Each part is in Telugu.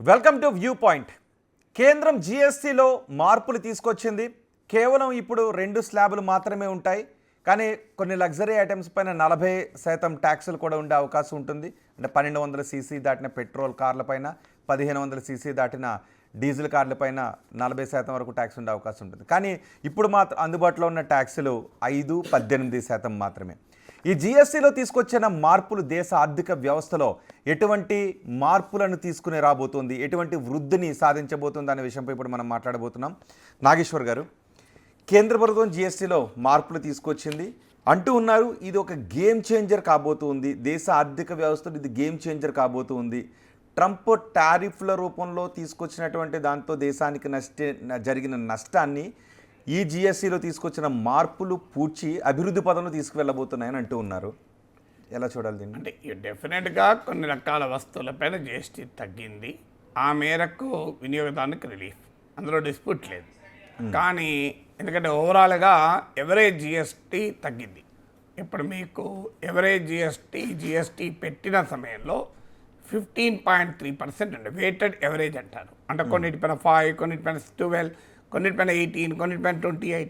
Welcome to view point. కేంద్రం జిఎస్టీలో మార్పులు తీసుకొచ్చింది. కేవలం ఇప్పుడు 2 స్లాబులు మాత్రమే ఉంటాయి. కానీ కొన్ని లగ్జరీ ఐటమ్స్ పైన 40% ట్యాక్సులు కూడా ఉండే అవకాశం ఉంటుంది. అంటే 1200 సీసీ దాటిన పెట్రోల్ కార్లపైన, 1500 సీసీ దాటిన డీజిల్ కార్లపైన 40% వరకు ట్యాక్స్ ఉండే అవకాశం ఉంటుంది. కానీ ఇప్పుడు మాత్రం అందుబాటులో ఉన్న ట్యాక్సులు 5-18% మాత్రమే. ఈ జిఎస్టీలో తీసుకొచ్చిన మార్పులు దేశ ఆర్థిక వ్యవస్థలో ఎటువంటి మార్పులను తీసుకుని రాబోతుంది, ఎటువంటి వృద్ధిని సాధించబోతుంది అనే విషయంపై ఇప్పుడు మనం మాట్లాడబోతున్నాం. నాగేశ్వర్ గారు, కేంద్ర ప్రభుత్వం జిఎస్టీలో మార్పులు తీసుకొచ్చింది అంటూ ఉన్నారు. ఇది ఒక గేమ్ చేంజర్ కాబోతుంది, దేశ ఆర్థిక వ్యవస్థలో ఇది గేమ్ చేంజర్ కాబోతుంది. ట్రంప్ టారిఫ్ల రూపంలో తీసుకొచ్చినటువంటి దాంతో దేశానికి జరిగిన నష్టాన్ని ఈ జిఎస్టీలో తీసుకొచ్చిన మార్పులు పూడ్చి అభివృద్ధి పదంలో తీసుకువెళ్ళబోతున్నాయని అంటూ ఉన్నారు. ఎలా చూడాలి దీన్ని? అంటే డెఫినెట్గా కొన్ని రకాల వస్తువులపైన జిఎస్టీ తగ్గింది, ఆ మేరకు వినియోగదారునికి రిలీఫ్, అందులో డిస్ప్యూట్ లేదు. కానీ ఎందుకంటే ఓవరాల్గా ఎవరేజ్ జిఎస్టీ తగ్గింది. ఇప్పుడు మీకు ఎవరేజ్ జిఎస్టీ పెట్టిన సమయంలో 15.3% ఉండే వెయిటెడ్ ఎవరేజ్ అంటారు. అంటే కొన్నిటిపైన 5, కొన్నిటిపైన 12, కొన్నిటిపైన 18, కొన్నిటిపైన 28,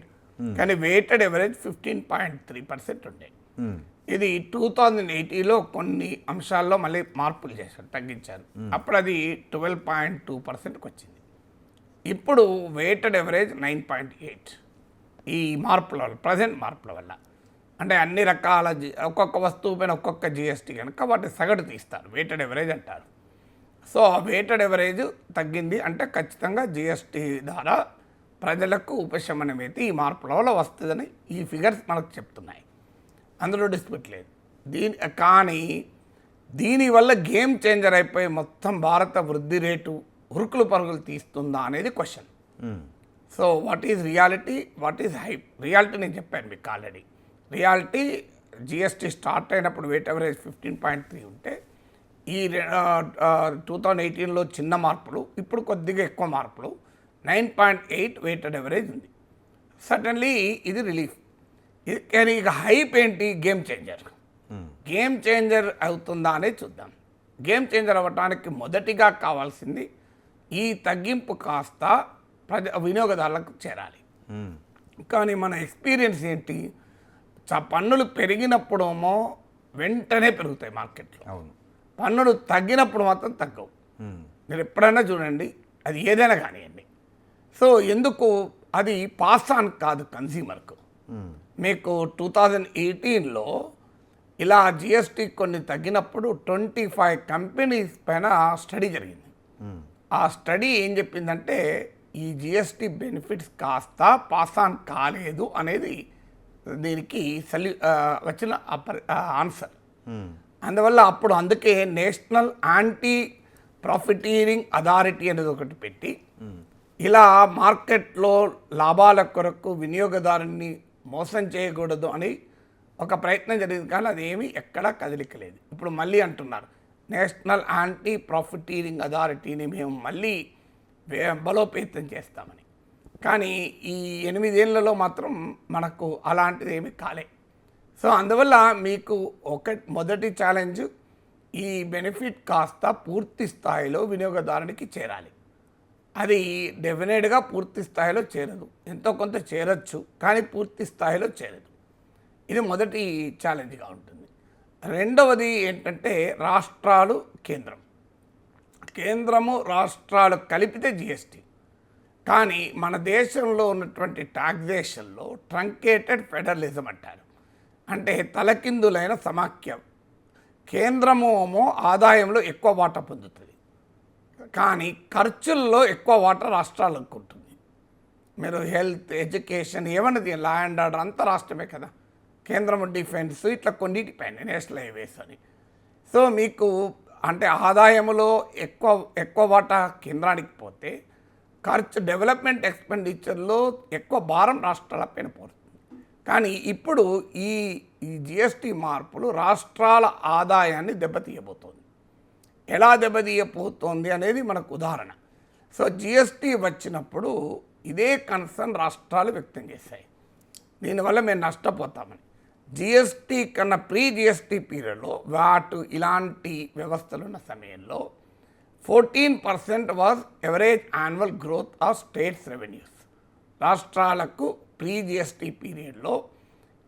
కానీ వెయిటెడ్ ఎవరేజ్ 15.3% ఉండే. ఇది 2018లో కొన్ని అంశాల్లో మళ్ళీ మార్పులు చేశారు, తగ్గించారు. అప్పుడు అది 12.2%కి వచ్చింది. ఇప్పుడు వెయిటెడ్ ఎవరేజ్ 9.8. ఈ మార్పుల వల్ల, ప్రజెంట్ మార్పుల వల్ల, అంటే అన్ని రకాల ఒక్కొక్క వస్తువు పైన ఒక్కొక్క జిఎస్టీ కనుక వాటి సగటు తీస్తారు, వెయిటెడ్ ఎవరేజ్ అంటారు. సో ఆ వెయిటెడ్ ఎవరేజ్ తగ్గింది అంటే ఖచ్చితంగా జిఎస్టీ ద్వారా ప్రజలకు ఉపశమనం అయితే ఈ మార్పుల వల్ల వస్తుందని ఈ ఫిగర్స్ మనకు చెప్తున్నాయి, అందులో డిస్ప్యూట్ లేదు. కానీ దీనివల్ల గేమ్ చేంజర్ అయిపోయి మొత్తం భారత వృద్ధి రేటు ఉరుకులు పరుగులు తీస్తుందా అనేది question. So what is reality, what is hype? Reality నేను చెప్పాను మీకు ఆల్రెడీ. రియాలిటీ జిఎస్టీ స్టార్ట్ అయినప్పుడు వెయిట్ ఎవరేజ్ 15.3 ఉంటే ఈ 2018లో చిన్న మార్పులు, ఇప్పుడు కొద్దిగా ఎక్కువ మార్పులు 9.8 వెయిటెడ్ ఎవరేజ్ ఉంది. సడన్లీ ఇది రిలీఫ్. కానీ ఇక హైప్ ఏంటి? Game changer. గేమ్ చేంజర్ అవుతుందా అనేది చూద్దాం. గేమ్ చేంజర్ అవ్వటానికి మొదటిగా కావాల్సింది ఈ తగ్గింపు కాస్త వినియోగదారులకు చేరాలి. కానీ మన ఎక్స్పీరియన్స్ ఏంటి? పన్నులు పెరిగినప్పుడేమో వెంటనే పెరుగుతాయి మార్కెట్లో, పన్నులు తగ్గినప్పుడు మాత్రం తగ్గవు. మీరు ఎప్పుడైనా చూడండి, అది ఏదైనా కానివ్వండి. సో ఎందుకు అది పాస్ ఆన్ కాదు కన్స్యూమర్కు. మీకు 2018లో ఇలా జిఎస్టీ కొన్ని తగ్గినప్పుడు 25 కంపెనీస్ పైన స్టడీ జరిగింది. ఆ స్టడీ ఏం చెప్పిందంటే ఈ జిఎస్టీ బెనిఫిట్స్ కాస్త పాస్ ఆన్ కాలేదు అనేది దీనికి వచ్చిన ఆన్సర్. అందువల్ల అప్పుడు అందుకే నేషనల్ యాంటీ ప్రాఫిటీరింగ్ అథారిటీ అనేది ఒకటి పెట్టి ఇలా మార్కెట్లో లాభాల కొరకు వినియోగదారుని మోసం చేయకూడదు అని ఒక ప్రయత్నం జరిగింది. కానీ అదేమీ ఎక్కడా కదిలికలేదు. ఇప్పుడు మళ్ళీ అంటున్నారు నేషనల్ యాంటీ ప్రాఫిటీరింగ్ అథారిటీని మేము మళ్ళీ బలోపేతం చేస్తామని. కానీ ఈ 8 ఏళ్లలో మాత్రం మనకు అలాంటిది ఏమీ కాలే. సో అందువల్ల మీకు మొదటి ఛాలెంజ్ ఈ బెనిఫిట్ కాస్త పూర్తి స్థాయిలో వినియోగదారునికి చేరాలి. అది డెఫినెట్గా పూర్తి స్థాయిలో చేరదు, ఎంతో కొంత చేరచ్చు, కానీ పూర్తి స్థాయిలో చేరదు. ఇది మొదటి ఛాలెంజ్గా ఉంటుంది. రెండవది ఏంటంటే రాష్ట్రాలు, కేంద్రము రాష్ట్రాలు కలిపితే జిఎస్టీ. కానీ మన దేశంలో ఉన్నటువంటి టాక్సేషన్లో ట్రంకేటెడ్ ఫెడరలిజం అంటారు. అంటే తలకిందులైన సమాఖ్యం. కేంద్రము ఆదాయంలో ఎక్కువ వాటా పొందుతుంది, కానీ ఖర్చుల్లో ఎక్కువ వాటా రాష్ట్రాలకు ఉంటుంది. మీరు హెల్త్, ఎడ్యుకేషన్, ఏమన్నది లా అండ్ ఆర్డర్ అంతా రాష్ట్రమే కదా. కేంద్రము డిఫెన్స్, ఇట్లా కొన్నిటిపైన నేషనల్ హైవేస్ అని. సో మీకు అంటే ఆదాయంలో ఎక్కువ వాటా కేంద్రానికి పోతే ఖర్చు, డెవలప్మెంట్ ఎక్స్పెండిచర్లో ఎక్కువ భారం రాష్ట్రాలపైన పడుతుంది. కానీ ఇప్పుడు ఈ జిఎస్టీ మార్పులు రాష్ట్రాల ఆదాయాన్ని దెబ్బతీయబోతోంది. ఎలా దెబ్బతీయబోతోంది అనేది మనకు ఉదాహరణ. సో జిఎస్టీ వచ్చినప్పుడు ఇదే కన్సర్న్ రాష్ట్రాలు వ్యక్తం చేశాయి, దీనివల్ల మేము నష్టపోతామని. జిఎస్టీ కన్నా ప్రీ జిఎస్టీ పీరియడ్లో ఇలాంటి వ్యవస్థలు ఉన్న సమయంలో 14% was average annual growth of states revenues. రాష్ట్రాలకు ప్రీ జిఎస్టీ పీరియడ్లో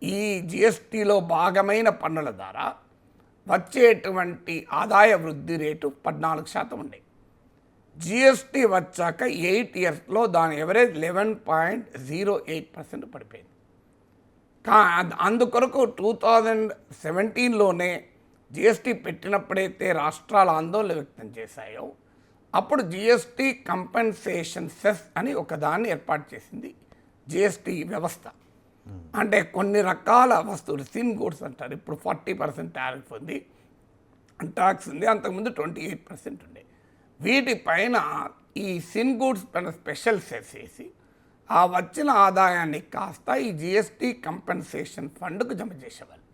ఈ జిఎస్టీలో భాగమైన పన్నుల ద్వారా వచ్చేటువంటి ఆదాయ వృద్ధి రేటు 14% ఉండే. జిఎస్టీ వచ్చాక 8 ఇయర్స్లో దాని ఎవరేజ్ 11.08% పడిపోయింది. అందుకొరకు 2017లోనే జిఎస్టీ పెట్టినప్పుడైతే రాష్ట్రాలు ఆందోళన వ్యక్తం చేశాయో అప్పుడు జిఎస్టీ కంపెన్సేషన్ సెస్ అని ఒక దాన్ని ఏర్పాటు చేసింది జిఎస్టీ వ్యవస్థ. అంటే కొన్ని రకాల వస్తువులు సిన్ గూడ్స్ అంటారు, ఇప్పుడు 40% టారిఫ్ ఉంది, ట్యాక్స్ ఉంది, అంతకుముందు 28% ఉండే. వీటిపైన ఈ సిన్ గూడ్స్ పైన స్పెషల్ సెస్ వేసి ఆ వచ్చిన ఆదాయాన్ని కాస్త ఈ జిఎస్టీ కంపెన్సేషన్ ఫండ్కు జమ చేసేవాళ్ళు.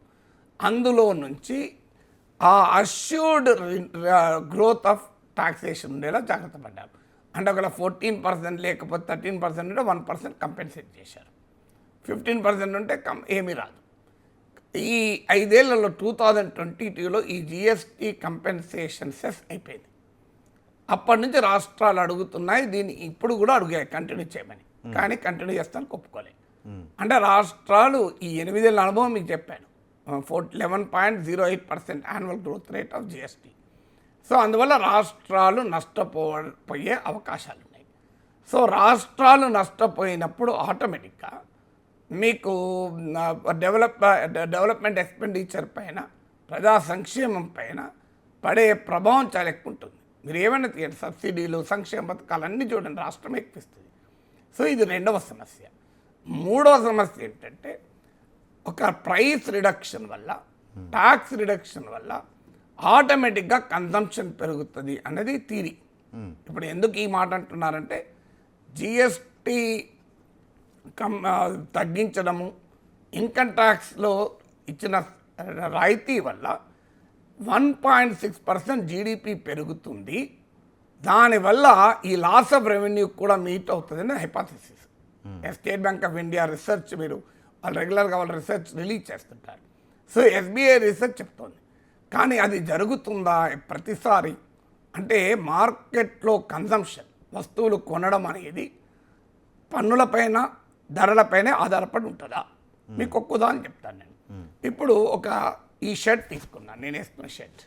అందులో నుంచి ఆ అష్యూర్డ్ గ్రోత్ ఆఫ్ టాక్సేషన్ ఉండేలా జాగ్రత్త పడ్డారు. అంటే ఒకవేళ 14% లేకపోతే 13% ఉంటే 1% కంపెన్సేట్ చేశారు. 15% ఉంటే ఏమీ రాదు. ఈ 5 ఏళ్లలో 2022లో ఈ జిఎస్టీ కంపెన్సేషన్ సెస్ అయిపోయింది. అప్పటి నుంచి రాష్ట్రాలు అడుగుతున్నాయి, దీన్ని ఇప్పుడు కూడా అడిగాయి కంటిన్యూ చేయమని, కానీ కంటిన్యూ చేస్తానికి ఒప్పుకోలేదు. అంటే రాష్ట్రాలు ఈ 8 ఏళ్ళ అనుభవం మీకు చెప్పాను, 11.08% annual growth rate of GST. So అందువల్ల రాష్ట్రాలు నష్టపోయే అవకాశాలు ఉన్నాయి. సో రాష్ట్రాలు నష్టపోయినప్పుడు ఆటోమేటిక్గా మీకు డెవలప్మెంట్ ఎక్స్పెండిచర్ పైన, ప్రజా సంక్షేమం పైన పడే ప్రభావం చాలా ఎక్కువ ఉంటుంది. మీరు ఏమైనా తీయండి, సబ్సిడీలు, సంక్షేమ పథకాలు అన్నీ చూడండి, రాష్ట్రం ఎక్కిస్తుంది. సో ఇది రెండవ సమస్య. మూడవ సమస్య ఏంటంటే ఒక ప్రైస్ రిడక్షన్ వల్ల, ట్యాక్స్ రిడక్షన్ వల్ల ఆటోమేటిక్గా కన్జంప్షన్ పెరుగుతుంది అనేది థీరీ. ఇప్పుడు ఎందుకు ఈ మాట అంటున్నారంటే జిఎస్టీ తగ్గించడము, ఇన్కమ్ ట్యాక్స్లో ఇచ్చిన రాయితీ వల్ల 1.6% జీడిపి పెరుగుతుంది. దానివల్ల ఈ లాస్ ఆఫ్ రెవెన్యూ కూడా మీట్ అవుతుందని hypothesis. State bank of India research, మీరు వాళ్ళు రెగ్యులర్గా వాళ్ళ రీసెర్చ్ రిలీజ్ చేస్తుంటారు. సో ఎస్బీఐ రీసెర్చ్ చెప్తోంది. కానీ అది జరుగుతుందా ప్రతిసారి అంటే మార్కెట్లో కన్జంప్షన్, వస్తువులు కొనడం అనేది పన్నులపైన, ధరలపైనే ఆధారపడి ఉంటుందా? మీకు ఒక్క ఉదాహరణ చెప్తాను నేను. ఇప్పుడు ఈ షర్ట్ తీసుకున్నాను, నేను వేసుకున్న షర్ట్.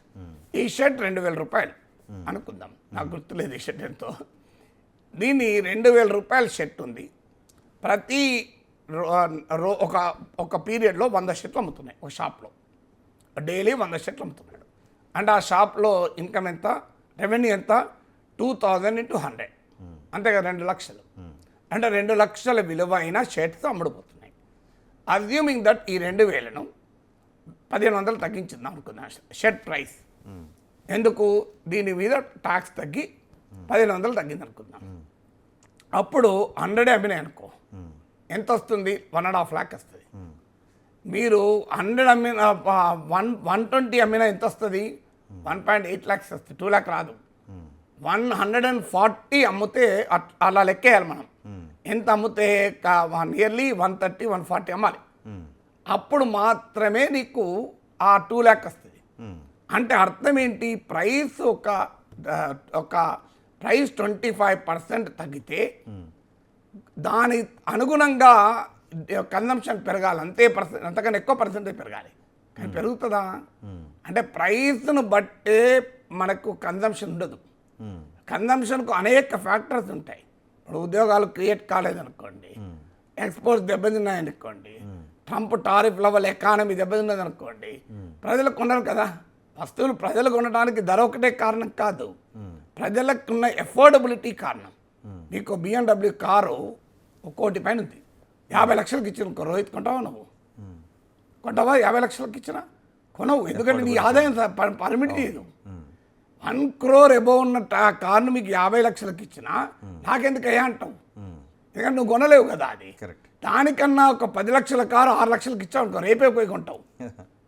ఈ షర్ట్ 2000 రూపాయలు అనుకుందాం, నాకు గుర్తులేదు ఈ షర్ట్ ఎంతో. దీన్ని 2000 రూపాయల షర్ట్ ఉంది. ప్రతి ఒక పీరియడ్లో 100 షర్ట్లు అమ్ముతున్నాయి ఒక షాప్లో. డైలీ 100 షర్ట్లు అమ్ముతున్నాడు. అంటే ఆ షాప్లో ఇన్కమ్ ఎంత, రెవెన్యూ ఎంత? 2000 × 100, అంతే కదా, 2 లక్షలు. అంటే 2 లక్షల విలువైన షర్ట్స్ అమ్ముడుపోతున్నాయి. అజ్యూమింగ్ దట్ ఈ 2000ను 1500 తగ్గించిందాం అనుకున్నా షర్ట్ ప్రైస్. ఎందుకు? దీని మీద ట్యాక్స్ తగ్గి 1500 తగ్గింది అనుకుందాం. అప్పుడు 100 అమ్మినాయి అనుకో, ఎంత వస్తుంది? 1.5 lakh వస్తుంది. మీరు 100 అమ్మిన 120 అమ్మినా ఎంత వస్తుంది? 1.8 lakhs వస్తుంది. 2 lakh రాదు. 140 అమ్మితే అలా లెక్కేయాలి మనం. ఎంత అమ్మితే నియర్లీ 130, 140 అమ్మాలి. అప్పుడు మాత్రమే నీకు ఆ 2 lakh వస్తుంది. అంటే అర్థం ఏంటి? ప్రైస్ ఒక ప్రైస్ 25% తగ్గితే దాని అనుగుణంగా కన్జంప్షన్ పెరగాలి, అంతకన్నా ఎక్కువ పర్సెంటేజ్ పెరగాలి. కానీ పెరుగుతుందా? అంటే ప్రైస్ను బట్టే మనకు కన్జంప్షన్ ఉండదు. కన్జంప్షన్కు అనేక ఫ్యాక్టర్స్ ఉంటాయి. ఇప్పుడు ఉద్యోగాలు క్రియేట్ కాలేదనుకోండి, ఎక్స్పోర్ట్స్ దెబ్బతిన్నాయనుకోండి, ట్రంప్ టారిఫ్ల వల్ల ఎకానమీ దెబ్బతిన్నదనుకోండి, ప్రజలు కొనరు కదా వస్తువులు. ప్రజలు కొనడానికి ధర ఒకటే కారణం కాదు, ప్రజలకు ఉన్న ఎఫోర్డబిలిటీ కారణం. మీకు BMW కారు 1 కోటి పైన ఉంది, 50 లక్షలకి ఇచ్చిన రోహిత్ కొంటావా? నువ్వు కొంటావా? 50 లక్షలకి ఇచ్చినా కొనవు, ఎందుకంటే నీ ఆదాయం పర్మిట్ చేయదు. 1 crore అబోవ్ ఉన్న కార్ను మీకు 50 లక్షలకి ఇచ్చినా నాకెందుకయ్యా అంటావు, ఎందుకంటే నువ్వు కొనలేవు కదా అది. దానికన్నా ఒక 10 లక్షల కారు 6 లక్షలకి ఇచ్చావు అనుకో, రేపే పోయి కొంటావు,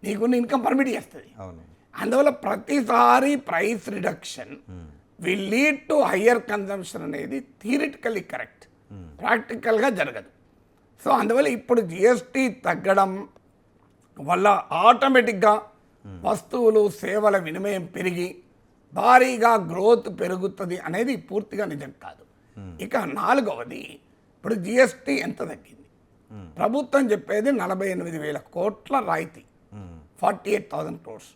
నీకున్న ఇన్కమ్ పర్మిట్ చేస్తుంది. అందువల్ల ప్రతిసారి price reduction will lead to higher consumption అనేది థియరిటికల్లీ కరెక్ట్, ప్రాక్టికల్గా జరగదు. సో అందువల్ల ఇప్పుడు జిఎస్టీ తగ్గడం వల్ల ఆటోమేటిక్గా వస్తువులు, సేవల వినిమయం పెరిగి భారీగా గ్రోత్ పెరుగుతుంది అనేది పూర్తిగా నిజం కాదు. ఇక నాలుగవది, ఇప్పుడు జిఎస్టీ ఎంత తగ్గింది? ప్రభుత్వం చెప్పేది 48,000 కోట్ల రాయితీ, 48,000 crores.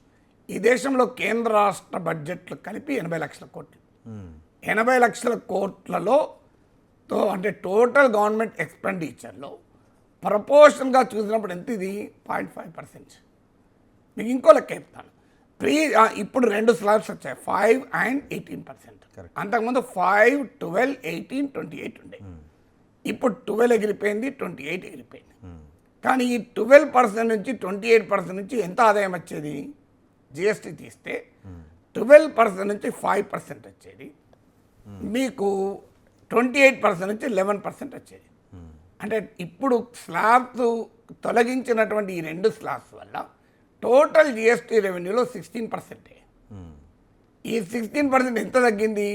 ఈ దేశంలో కేంద్ర రాష్ట్ర బడ్జెట్లు కలిపి 80 లక్షల కోట్లు. 80 లక్షల కోట్లలో అంటే టోటల్ గవర్నమెంట్ ఎక్స్పెండిచర్లో ప్రపోర్షన్గా చూసినప్పుడు ఎంత ఇది? 0.5%. మీకు ఇంకో లెక్క చెప్తాను. ఇప్పుడు 2 స్లాబ్స్ వచ్చాయి, 5 and 18%. అంతకుముందు 5, 12, 18, 28 ఉండే. ఇప్పుడు 12 ఎగిరిపోయింది, 28 ఎగిరిపోయింది. కానీ ఈ 12% నుంచి 28% నుంచి ఎంత ఆదాయం వచ్చేది? జిఎస్టీ తీస్తే 12% నుంచి 5% వచ్చేది, మీకు 28% నుంచి 11% వచ్చేది. అంటే ఇప్పుడు స్లాబ్స్ తొలగించినటువంటి ఈ 2 స్లాబ్స్ వల్ల టోటల్ జిఎస్టీ రెవెన్యూలో 16%. ఈ 16% ఎంత తగ్గింది?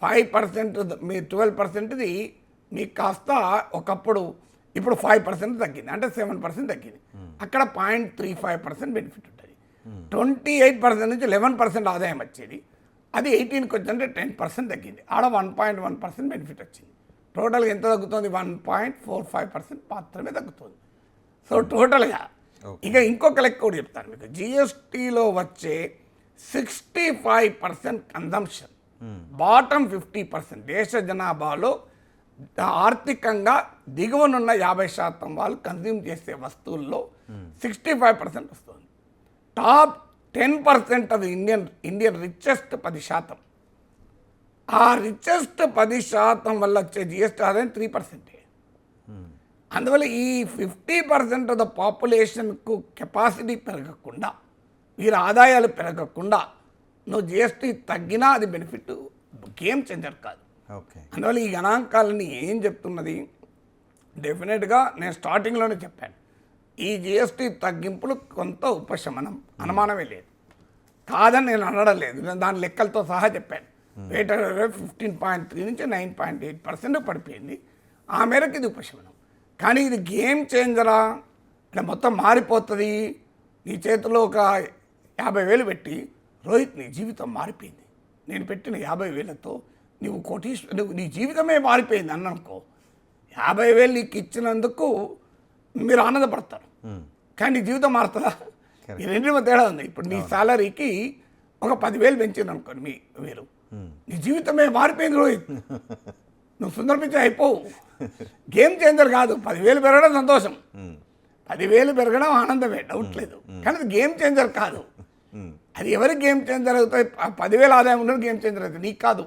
5% మీ 12%ది మీకు కాస్త ఒకప్పుడు ఇప్పుడు 5% తగ్గింది, అంటే 7% తగ్గింది. అక్కడ 0.35% బెనిఫిట్ ఉంటుంది. 28% నుంచి 11% ఆదాయం వచ్చేది, అది 18కి వచ్చిందంటే 10% తగ్గింది. ఆడ 1.1% బెనిఫిట్ వచ్చింది. టోటల్గా ఎంత తగ్గుతుంది? 1.45% మాత్రమే తగ్గుతుంది. సో టోటల్గా ఇక ఇంకొక లెక్క కూడా చెప్తాను మీకు. జిఎస్టీలో వచ్చే 65% కన్జంప్షన్, బాటమ్ 50%, దేశ జనాభాలో ఆర్థికంగా దిగువనున్న 50% వాళ్ళు కన్జ్యూమ్ చేసే వస్తువుల్లో 65% వస్తుంది. Top 10% of Indian richest 10%. ఆ రిచెస్ట్ 10% వల్ల వచ్చే జిఎస్టీ ఆదాయం 3%. అందువల్ల ఈ 50% ఆఫ్ ద పాపులేషన్కు కెపాసిటీ పెరగకుండా, వీరి ఆదాయాలు పెరగకుండా నువ్వు జిఎస్టీ తగ్గినా అది బెనిఫిట్, గేమ్ చేంజర్ కాదు. అందువల్ల ఈ గణాంకాలని ఏం చెప్తున్నది? డెఫినెట్గా నేను స్టార్టింగ్లోనే చెప్పాను, ఈ జిఎస్టీ తగ్గింపులు కొంత ఉపశమనం, అనుమానమే లేదు. కాదని నేను అనడం లేదు, నేను దాని లెక్కలతో సహా చెప్పాను. వేటర్ 15.3 నుంచి 9.8% పడిపోయింది. ఆ మేరకు ఇది ఉపశమనం. కానీ ఇది గేమ్ చేంజరా? అంటే మొత్తం మారిపోతుంది. నీ చేతిలో ఒక 50,000 పెట్టి, రోహిత్ నీ జీవితం మారిపోయింది, నేను పెట్టిన 50,000తో నువ్వు నువ్వు నీ జీవితమే మారిపోయింది అన్ననుకో, 50,000 నీకు ఇచ్చినందుకు మీరు ఆనందపడతారు, కానీ నీ జీవితం మారుతుందా? ఈ రెండు తేడా ఉంది. ఇప్పుడు నీ సాలరీకి ఒక 10,000 పెంచింది అనుకోండి మీరు, నీ జీవితమే మారిపోయింది రోహిత్, నువ్వు సుందరపించి అయిపోవు. గేమ్ చేంజర్ కాదు. 10,000 పెరగడం సంతోషం, 10,000 పెరగడం ఆనందమే, డౌట్ లేదు. కానీ అది గేమ్ చేంజర్ కాదు. అది ఎవరికి గేమ్ చేంజర్ అవుతాయి? 10,000 ఆదాయం ఉన్నది గేమ్ చేంజర్ అవుతుంది, నీకు కాదు,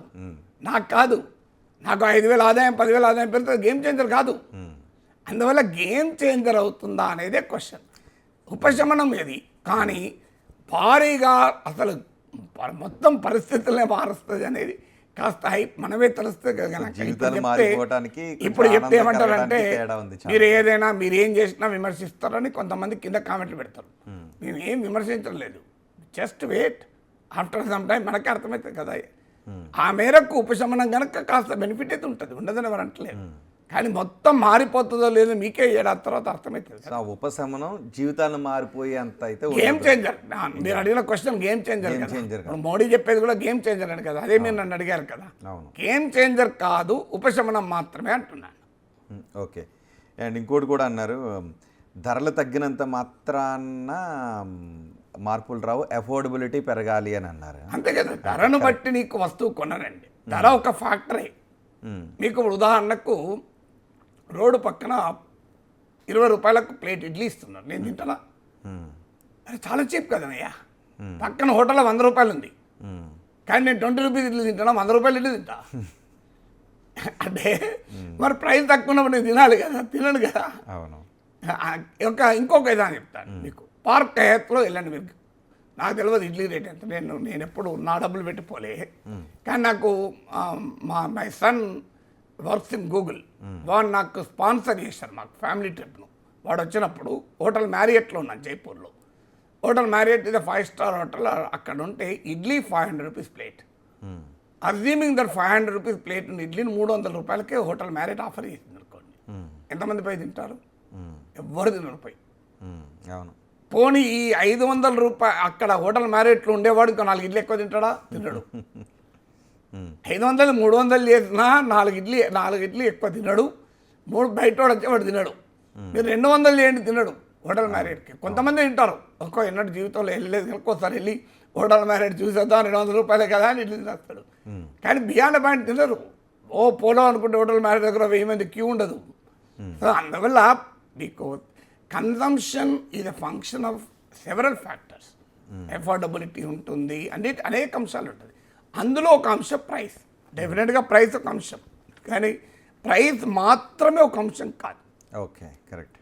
నాకు కాదు. నాకు 5,000 ఆదాయం 10,000 ఆదాయం పెరిగితే గేమ్ చేంజర్ కాదు. అందువల్ల గేమ్ చేంజర్ అవుతుందా అనేదే క్వశ్చన్. ఉపశమనం ఏది, కానీ భారీగా అసలు మొత్తం పరిస్థితులనే మారుస్తుంది అనేది కాస్త మనమే తెలుస్తుంది కదా. ఇప్పుడు చెప్తే ఏమంటారంటే, మీరు ఏదైనా మీరు ఏం చేసినా విమర్శిస్తారని కొంతమంది కింద కామెంట్లు పెడతారు. మేము ఏం విమర్శించడం లేదు, just wait, after some time మనకే అర్థమవుతుంది కదా. ఆ మేరకు ఉపశమనం కనుక కాస్త బెనిఫిట్ అయితే ఉంటుంది, ఉండదని ఎవరు అంటలేదు. కానీ మొత్తం మారిపోతుందో లేదో మీకే ఏడాది తర్వాత అర్థమవుతుంది. ఉపశమనం జీవితాలు మారిపోయే అంత అయితే గేమ్ చేంజర్. మీరు అడిగిన క్వశ్చన్ గేమ్ చేంజర్. మోడీ చెప్పేది కూడా గేమ్ చేంజర్ అని కదా, అదే మీరు నన్ను అడిగారు కదా. గేమ్ చేంజర్ కాదు, ఉపశమనం మాత్రమే అంటున్నాను. ఓకే. అండ్ ఇంకోటి కూడా అన్నారు, ధరలు తగ్గినంత మాత్రాన మార్పులు రావు, అఫోర్డబిలిటీ పెరగాలి అని అన్నారు. అంతే కదా, ధరను బట్టి నీకు వస్తువు కొనరండి, ధర ఒక ఫ్యాక్టరీ. మీకు ఉదాహరణకు రోడ్డు పక్కన 20 రూపాయలకు ప్లేట్ ఇడ్లీ ఇస్తున్నారు, నేను తింటానా? అది చాలా చీప్ కదనయ్యా. పక్కన హోటల్లో 100 రూపాయలు ఉంది, కానీ నేను 20 రూపీస్ ఇడ్లీ తింటానా, 100 రూపాయలు ఇడ్లీ తింటా. అంటే మరి ప్రైస్ తక్కువ ఉన్నప్పుడు నేను తినాలి కదా, తినను కదా. ఇంకొక విధానం చెప్తాను మీకు. పార్క్ హయత్లో వెళ్ళండి మీరు, నాకు తెలియదు ఇడ్లీ రేట్ ఎంత, నేను ఎప్పుడు నా డబ్బులు పెట్టిపోలే. కానీ నాకు my son works in Google, వాడు నాకు స్పాన్సర్ చేశారు మాకు ఫ్యామిలీ ట్రిప్ను. వాడు వచ్చినప్పుడు హోటల్ మ్యారియట్లో ఉన్నాను జైపూర్లో. హోటల్ మ్యారియట్ ఇది 5 స్టార్ హోటల్. అక్కడ ఉంటే idli 500 rupees plate. Assuming that 500 rupees plate ఉన్న ఇడ్లీని 300 రూపాయలకే హోటల్ మ్యారియట్ ఆఫర్ చేసింది అనుకోండి. ఎంతమంది పై తింటారు? ఎవ్వరు తినరు పై. అవును. పోనీ ఈ 500 రూపాయలు అక్కడ హోటల్ మ్యారేట్లో ఉండేవాడు ఇంకా 4 ఇడ్లీ ఎక్కువ తింటాడా? తినడు. 500 300 చేసినా 4 ఇడ్లీ ఎక్కువ తినడు. 3 బయట వాడు వచ్చేవాడు తినడు. మీరు 200 చేయండి తినడు హోటల్ మ్యారేట్కి. కొంతమంది తింటారు, ఎన్నడూ జీవితంలో వెళ్ళలేదు కనుక ఒకసారి వెళ్ళి హోటల్ మ్యారేట్ చూసేద్దాం 200 రూపాయలే కదా అని ఇడ్లీ తినేస్తాడు. కానీ బియాండ్ పాయింట్ తినరు. పోదాం అనుకుంటే హోటల్ మ్యారేజ్ దగ్గర 1000 మంది క్యూ ఉండదు. సో అందువల్ల మీకు consumption is a function of several factors. Affordability ఉంటుంది, అనేక అంశాలు ఉంటుంది. అందులో ఒక అంశం ప్రైస్. డెఫినెట్గా ప్రైస్ ఒక అంశం, కానీ ప్రైస్ మాత్రమే ఒక అంశం కాదు. Okay, correct.